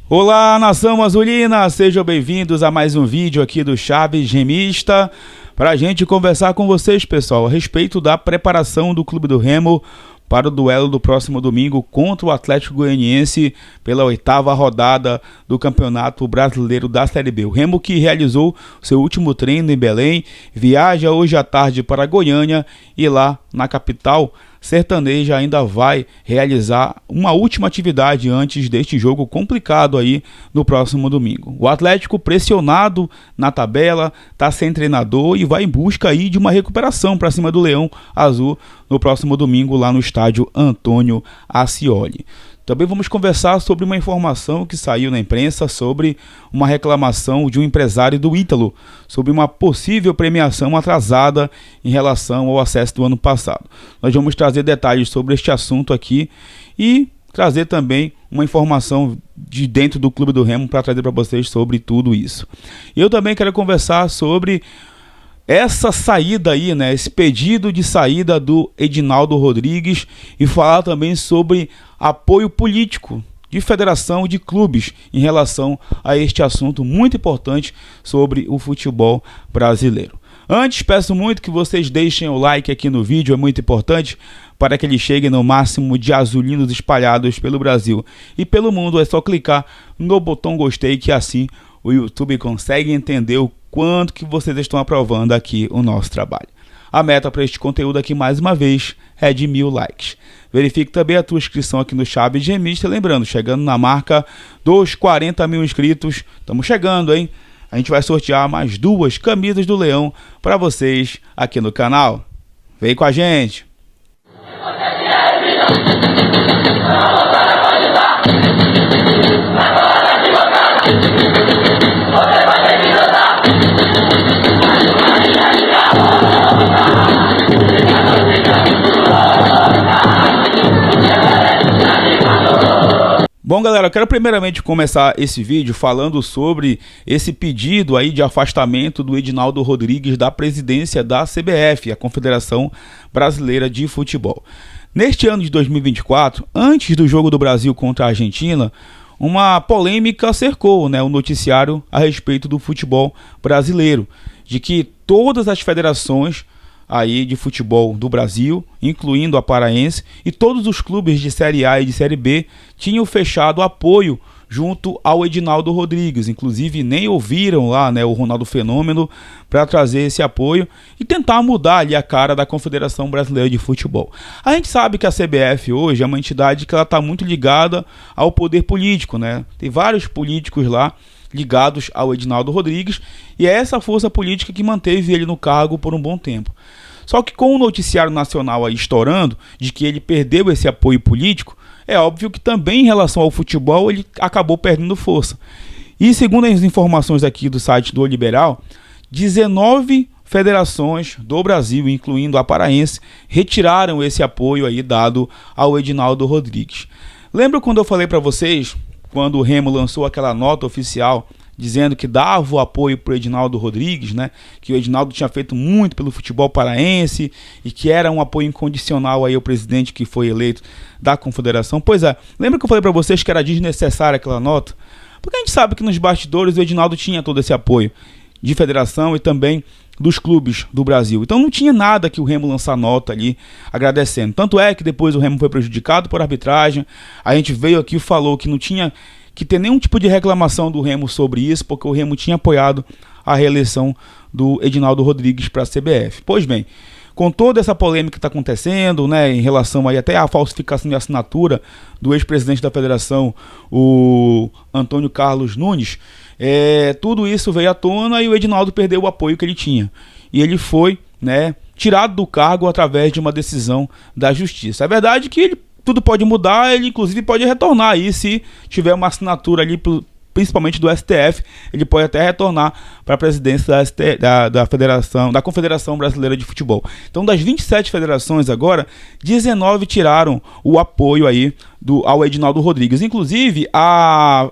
Olá, nação azulina, sejam bem-vindos a mais um vídeo aqui do Chaves Remista, para a gente conversar com vocês, pessoal, a respeito da preparação do Clube do Remo para o duelo do próximo domingo contra o Atlético Goianiense pela 8ª rodada do Campeonato Brasileiro da Série B. O Remo, que realizou seu último treino em Belém, viaja hoje à tarde para Goiânia e lá na capital sertaneja ainda vai realizar uma última atividade antes deste jogo complicado aí no próximo domingo. O Atlético, pressionado na tabela, está sem treinador e vai em busca aí de uma recuperação para cima do Leão Azul no próximo domingo lá no estádio Antônio Ascioli. Também vamos conversar sobre uma informação que saiu na imprensa sobre uma reclamação de um empresário do Ítalo sobre uma possível premiação atrasada em relação ao acesso do ano passado. Nós vamos trazer detalhes sobre este assunto aqui e trazer também uma informação de dentro do Clube do Remo para trazer para vocês sobre tudo isso. Eu também quero conversar sobre essa saída aí, né, esse pedido de saída do Edinaldo Rodrigues e falar também sobre apoio político de federação e de clubes em relação a este assunto muito importante sobre o futebol brasileiro. Antes, peço muito que vocês deixem o like aqui no vídeo, é muito importante para que ele chegue no máximo de azulinos espalhados pelo Brasil e pelo mundo. É só clicar no botão gostei que assim o YouTube consegue entender o quanto que vocês estão aprovando aqui o nosso trabalho. A meta para este conteúdo aqui, mais uma vez, é de 1000 likes. Verifique também a tua inscrição aqui no Chaves Remista. Lembrando, chegando na marca dos 40 mil inscritos, estamos chegando, hein? A gente vai sortear mais 2 camisas do Leão para vocês aqui no canal. Vem com a gente! Bom, galera, eu quero primeiramente começar esse vídeo falando sobre esse pedido aí de afastamento do Edinaldo Rodrigues da presidência da CBF, a Confederação Brasileira de Futebol. Neste ano de 2024, antes do jogo do Brasil contra a Argentina, uma polêmica cercou, né, o noticiário a respeito do futebol brasileiro, de que todas as federações aí de futebol do Brasil, incluindo a paraense, e todos os clubes de Série A e de Série B tinham fechado apoio junto ao Edinaldo Rodrigues. Inclusive nem ouviram lá, né, o Ronaldo Fenômeno para trazer esse apoio e tentar mudar ali a cara da Confederação Brasileira de Futebol. A gente sabe que a CBF hoje é uma entidade que ela está muito ligada ao poder político, né? Tem vários políticos lá ligados ao Edinaldo Rodrigues e é essa força política que manteve ele no cargo por um bom tempo. Só que com o noticiário nacional aí estourando de que ele perdeu esse apoio político, é óbvio que também em relação ao futebol ele acabou perdendo força. E segundo as informações aqui do site do O Liberal, 19 federações do Brasil, incluindo a paraense, retiraram esse apoio aí dado ao Edinaldo Rodrigues. Lembra quando eu falei para vocês, quando o Remo lançou aquela nota oficial dizendo que dava o apoio para o Edinaldo Rodrigues, né? Que o Edinaldo tinha feito muito pelo futebol paraense e que era um apoio incondicional aí ao presidente que foi eleito da Confederação. Pois é, lembra que eu falei para vocês que era desnecessária aquela nota? Porque a gente sabe que nos bastidores o Edinaldo tinha todo esse apoio de federação e também dos clubes do Brasil. Então não tinha nada que o Remo lançar nota ali agradecendo. Tanto é que depois o Remo foi prejudicado por arbitragem. A gente veio aqui e falou que não tinha que ter nenhum tipo de reclamação do Remo sobre isso, porque o Remo tinha apoiado a reeleição do Edinaldo Rodrigues para a CBF. Pois bem, com toda essa polêmica que está acontecendo, né, em relação aí até à falsificação de assinatura do ex-presidente da federação, o Antônio Carlos Nunes, tudo isso veio à tona e o Edinaldo perdeu o apoio que ele tinha. E ele foi, né, tirado do cargo através de uma decisão da justiça. É verdade que tudo pode mudar, ele inclusive pode retornar aí se tiver uma assinatura ali, principalmente do STF, ele pode até retornar para a presidência da Confederação Brasileira de Futebol. Então, das 27 federações agora, 19 tiraram o apoio aí ao Edinaldo Rodrigues. Inclusive, a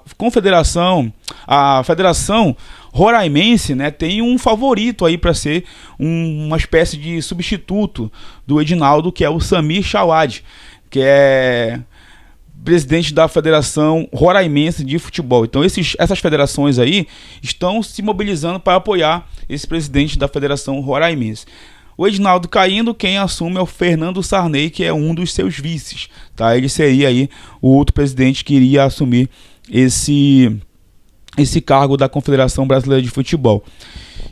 Federação Roraimense, né, tem um favorito aí para ser uma espécie de substituto do Edinaldo, que é o Samir Chawad, que é presidente da Federação Roraimense de Futebol. Então essas federações aí estão se mobilizando para apoiar esse presidente da Federação Roraimense. O Edinaldo caindo, quem assume é o Fernando Sarney, que é um dos seus vices, tá? Ele seria aí o outro presidente que iria assumir esse cargo da Confederação Brasileira de Futebol.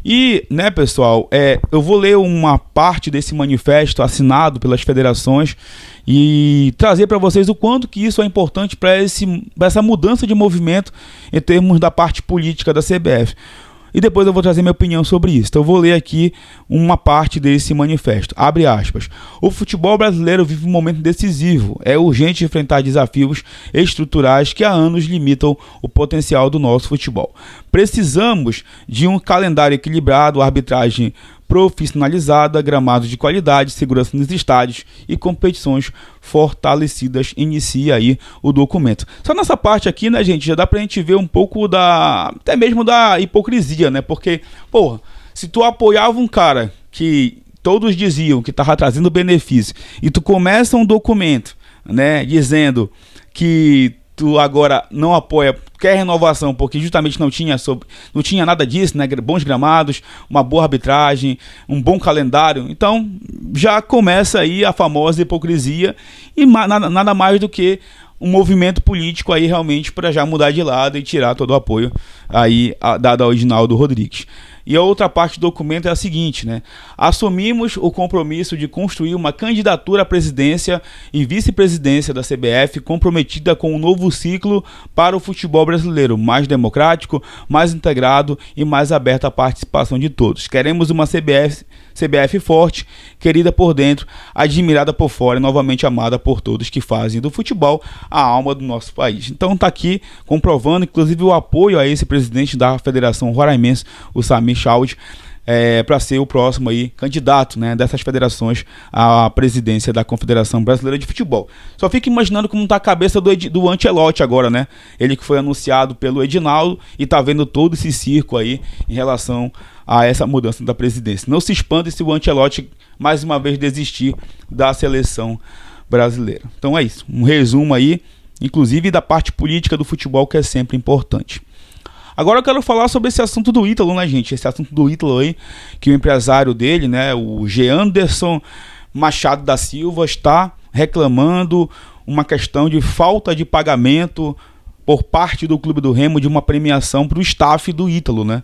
E, né, pessoal, eu vou ler uma parte desse manifesto assinado pelas federações e trazer para vocês o quanto que isso é importante para essa mudança de movimento em termos da parte política da CBF. E depois eu vou trazer minha opinião sobre isso. Então eu vou ler aqui uma parte desse manifesto. Abre aspas. O futebol brasileiro vive um momento decisivo. É urgente enfrentar desafios estruturais que há anos limitam o potencial do nosso futebol. Precisamos de um calendário equilibrado, arbitragem profissionalizada, gramados de qualidade, segurança nos estádios e competições fortalecidas. Inicia aí o documento. Só nessa parte aqui, né, gente, já dá pra gente ver um pouco até mesmo da hipocrisia, né? Porque, porra, se tu apoiava um cara que todos diziam que tava trazendo benefício e tu começa um documento, né, dizendo que tu agora não apoia, quer renovação, porque justamente não tinha nada disso, né? Bons gramados, uma boa arbitragem, um bom calendário. Então já começa aí a famosa hipocrisia e nada mais do que um movimento político aí realmente para já mudar de lado e tirar todo o apoio aí dado ao Edinaldo Rodrigues. E a outra parte do documento é a seguinte, né? Assumimos o compromisso de construir uma candidatura à presidência e vice-presidência da CBF comprometida com um novo ciclo para o futebol brasileiro, mais democrático, mais integrado e mais aberto à participação de todos. Queremos uma CBF forte, querida por dentro, admirada por fora e novamente amada por todos que fazem do futebol a alma do nosso país. Então tá aqui comprovando, inclusive, o apoio a esse presidente da Federação Roraimense, o Samir Chaud, para ser o próximo aí candidato, né, dessas federações à presidência da Confederação Brasileira de Futebol. Só fico imaginando como tá a cabeça do Ancelotti agora, né? Ele que foi anunciado pelo Edinaldo e tá vendo todo esse circo aí em relação a essa mudança da presidência. Não se espante se o Ancelotti mais uma vez desistir da seleção brasileira. Então é isso, um resumo aí, inclusive da parte política do futebol, que é sempre importante. Agora eu quero falar sobre esse assunto do Ítalo, né, gente? Esse assunto do Ítalo aí, que o empresário dele, né, o Geanderson Machado da Silva, está reclamando uma questão de falta de pagamento por parte do Clube do Remo de uma premiação para o staff do Ítalo, né?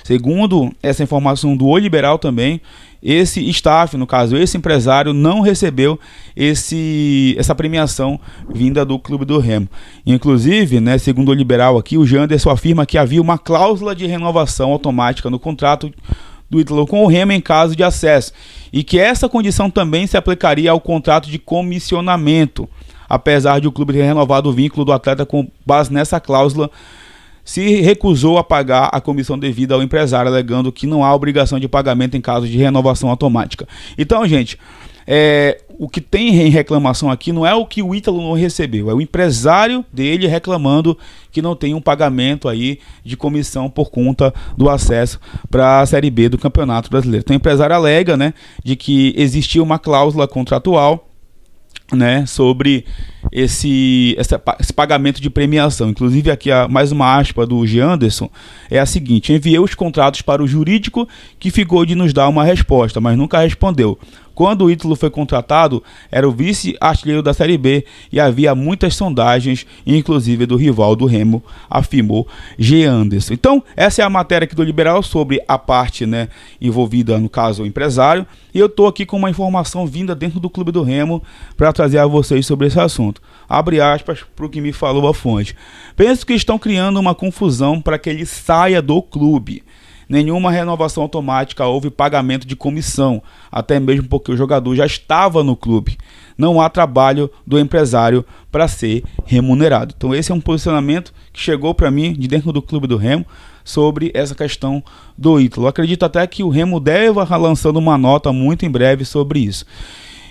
Segundo essa informação do O Liberal também, esse staff, no caso, esse empresário, não recebeu essa premiação vinda do Clube do Remo. Inclusive, né, segundo o Liberal aqui, o Janderson afirma que havia uma cláusula de renovação automática no contrato do Ítalo com o Remo em caso de acesso, e que essa condição também se aplicaria ao contrato de comissionamento, apesar de o clube ter renovado o vínculo do atleta com base nessa cláusula. Se recusou a pagar a comissão devida ao empresário, alegando que não há obrigação de pagamento em caso de renovação automática. Então, gente, o que tem em reclamação aqui não é o que o Ítalo não recebeu, é o empresário dele reclamando que não tem um pagamento aí de comissão por conta do acesso para a Série B do Campeonato Brasileiro. Então, o empresário alega, né, de que existia uma cláusula contratual, né, sobre esse pagamento de premiação. Inclusive aqui mais uma aspa do Geanderson é a seguinte: enviei os contratos para o jurídico que ficou de nos dar uma resposta, mas nunca respondeu. Quando o Ítalo foi contratado, era o vice-artilheiro da Série B e havia muitas sondagens, inclusive do rival do Remo, afirmou Geanderson. Então, essa é a matéria aqui do Liberal sobre a parte, né, envolvida, no caso, o empresário. E eu estou aqui com uma informação vinda dentro do Clube do Remo para trazer a vocês sobre esse assunto. Abre aspas para o que me falou a fonte. Penso que estão criando uma confusão para que ele saia do clube. Nenhuma renovação automática, houve pagamento de comissão, até mesmo porque o jogador já estava no clube. Não há trabalho do empresário para ser remunerado. Então esse é um posicionamento que chegou para mim de dentro do Clube do Remo sobre essa questão do Ítalo. Acredito até que o Remo deve estar lançando uma nota muito em breve sobre isso.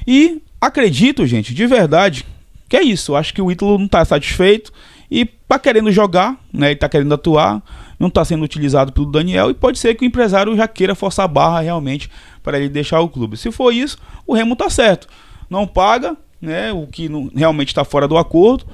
E acredito, gente, de verdade, que é isso. Acho que o Ítalo não está satisfeito e está querendo jogar, né? Ele está querendo atuar, não está sendo utilizado pelo Daniel, e pode ser que o empresário já queira forçar a barra realmente para ele deixar o clube. Se for isso, o Remo está certo. Não paga, né, o que realmente está fora do acordo,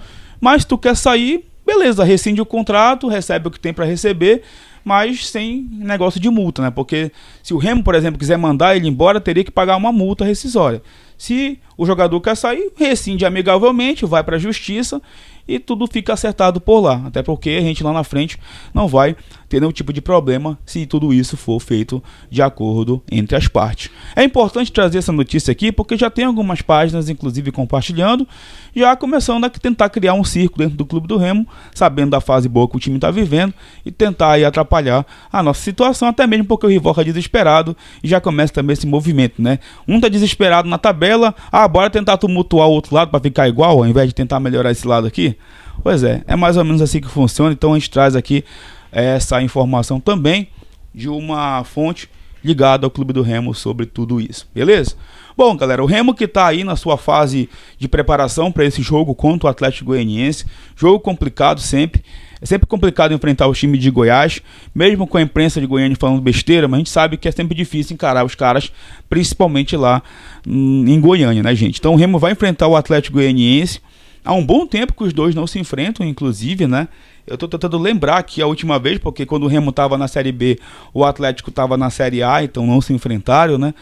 Mas se tu quer sair, beleza, rescinde o contrato, recebe o que tem para receber, mas sem negócio de multa, né? Porque se o Remo, por exemplo, quiser mandar ele embora, teria que pagar uma multa rescisória. Se o jogador quer sair, rescinde amigavelmente, vai para a justiça e tudo fica acertado por lá. Até porque a gente lá na frente não vai ter nenhum tipo de problema se tudo isso for feito de acordo entre as partes. É importante trazer essa notícia aqui porque já tem algumas páginas, inclusive compartilhando, já começando a tentar criar um circo dentro do Clube do Remo, sabendo da fase boa que o time está vivendo e tentar aí atrapalhar a nossa situação, até mesmo porque o rival está desesperado e já começa também esse movimento, né? Um está desesperado na tabela, bora tentar tumultuar o outro lado para ficar igual, ao invés de tentar melhorar esse lado aqui. Pois é mais ou menos assim que funciona. Então a gente traz aqui essa informação também de uma fonte ligada ao Clube do Remo sobre tudo isso, beleza? Bom, galera, o Remo que está aí na sua fase de preparação para esse jogo contra o Atlético Goianiense, jogo complicado sempre. É sempre complicado enfrentar o time de Goiás, mesmo com a imprensa de Goiânia falando besteira, mas a gente sabe que é sempre difícil encarar os caras, principalmente lá em Goiânia, né, gente? Então o Remo vai enfrentar o Atlético Goianiense. Há um bom tempo que os dois não se enfrentam, inclusive, né? Eu tô tentando lembrar aqui a última vez, porque quando o Remo estava na Série B, o Atlético estava na Série A, então não se enfrentaram, né?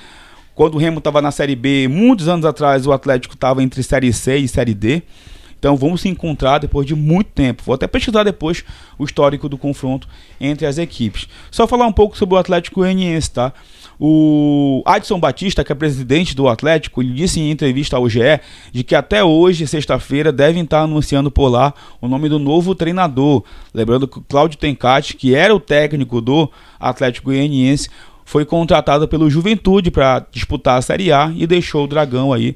Quando o Remo estava na Série B, muitos anos atrás, o Atlético estava entre Série C e Série D. Então vamos se encontrar depois de muito tempo. Vou até pesquisar depois o histórico do confronto entre as equipes. Só falar um pouco sobre o Atlético Goianiense, tá? O Adson Batista, que é presidente do Atlético, ele disse em entrevista ao GE de que até hoje, sexta-feira, devem estar anunciando por lá o nome do novo treinador. Lembrando que o Cláudio Tencati, que era o técnico do Atlético Goianiense, foi contratado pelo Juventude para disputar a Série A e deixou o Dragão aí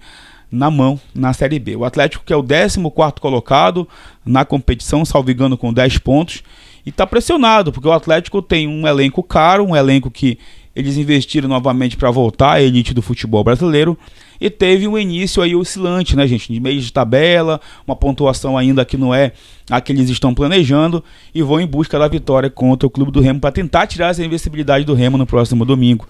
na mão na Série B. O Atlético, que é o 14º colocado na competição, salvo engano, com 10 pontos, e está pressionado, porque o Atlético tem um elenco caro, um elenco que eles investiram novamente para voltar à elite do futebol brasileiro, e teve um início aí oscilante, né, gente, de meio de tabela, uma pontuação ainda que não é a que eles estão planejando, e vão em busca da vitória contra o Clube do Remo para tentar tirar essa invencibilidade do Remo no próximo domingo.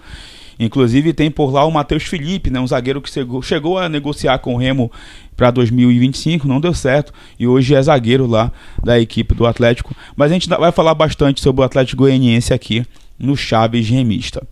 Inclusive tem por lá o Matheus Felipe, né, um zagueiro que chegou a negociar com o Remo para 2025, não deu certo, e hoje é zagueiro lá da equipe do Atlético. Mas a gente vai falar bastante sobre o Atlético Goianiense aqui no Chaves Remista.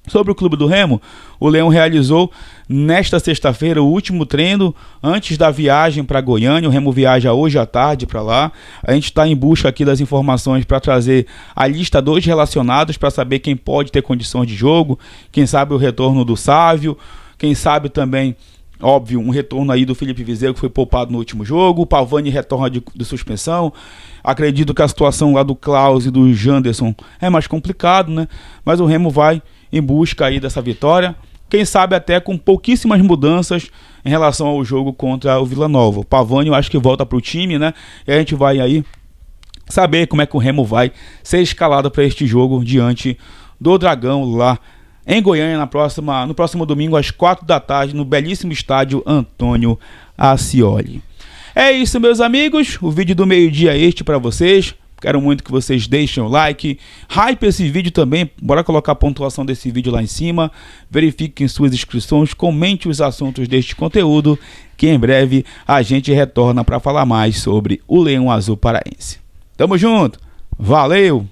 Sobre o Clube do Remo, o Leão realizou nesta sexta-feira o último treino antes da viagem para Goiânia. O Remo viaja hoje à tarde para lá. A gente está em busca aqui das informações para trazer a lista dos relacionados para saber quem pode ter condições de jogo, quem sabe o retorno do Sávio, quem sabe também, óbvio, um retorno aí do Felipe Viseu, que foi poupado no último jogo. O Pavani retorna de suspensão. Acredito que a situação lá do Klaus e do Janderson é mais complicado, né? Mas o Remo vai em busca aí dessa vitória, quem sabe até com pouquíssimas mudanças em relação ao jogo contra o Vila Nova. O Pavani eu acho que volta para o time, né? E a gente vai aí saber como é que o Remo vai ser escalado para este jogo diante do Dragão lá em Goiânia no próximo domingo às 4 da tarde no belíssimo estádio Antônio Ascioli. É isso, meus amigos, o vídeo do meio-dia este para vocês. Quero muito que vocês deixem o like, hype esse vídeo também, bora colocar a pontuação desse vídeo lá em cima, verifiquem suas inscrições, comente os assuntos deste conteúdo, que em breve a gente retorna para falar mais sobre o Leão Azul Paraense. Tamo junto, valeu!